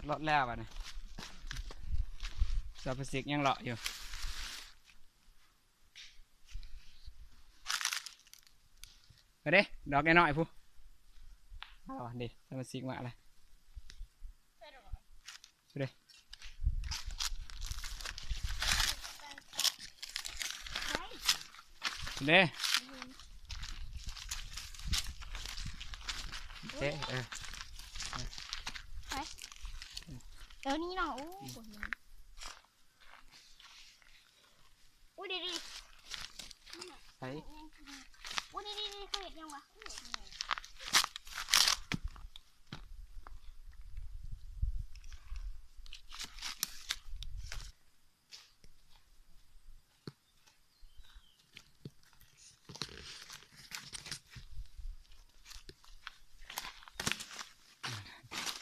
รถแล้วอ่ะนะซอพลาสติกยังเลาะอยู่ไปเด้ดอกน้อยๆผู้เอาดิซอพลาสติกมาอะไรไปเด้เด้เด้เดี๋ยวนี้เนาะโอ้ดีดีไป โอ้ดีดีเขาเห็นยังวะ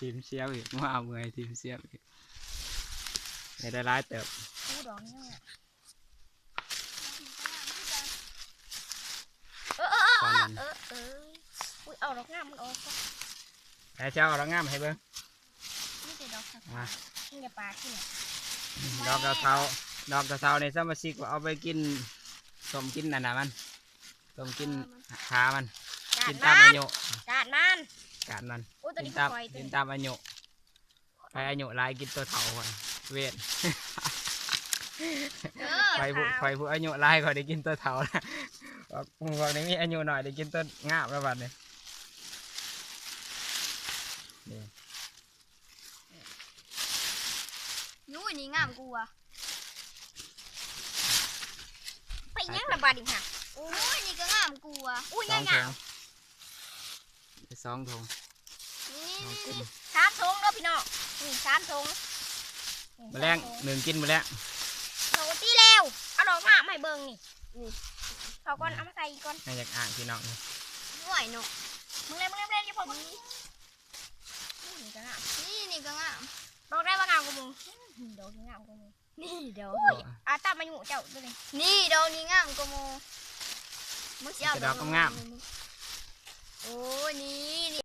ทีมเชียวอีกว่าเอาเมื่อยทีมเชียวอีกได้ร้ายเติบกูดอกนี่อุ้ยเอาดอกงามมันออกแต่เจ้าเราง่ามให้เบิ้งนี่เป็นดอกนี่จะปลาที่เนี่ยดอกกระเทาในสมาชิกเอาไปกินต้มกินนั่นน่ะมันต้มกินขามันกินตามอายุกาดมันกินตามอายุไปอายุลายกินตัวเถาก่อนเวทไปผู้อายุลายก็ได้กินตัวเถาแล้วพวกนี้มีอายุหน่อยได้กินต้นงาบแล้วบัดนี้นู้นนี่งามกูอ่ะไปยังระบาดอีกฮะโอ้ยนี่ก็งามกูอ่ะอุ้ยงามสองถุง3 ถุงแล้วพี่น้องนี่3 ถุงมาแรง1กินมาแล้วโหตีแล้วเอาดอกงามให้เบิ่งนี่เขาก่อนเอามาใส่ก่อนให้อยากอ่านพี่น้องห่วยเนาะมึงเล่นยี่ปอมึงนี่ก็งามนี่ก็งามดอกได้ว่างามกูมึงดอกนี้งามกูมึงนี่ดอกตามมาอยู่เจ้าด้วยนี่ดอกนี้งามกูมึงมึงเสียดอกงามโอ้นี่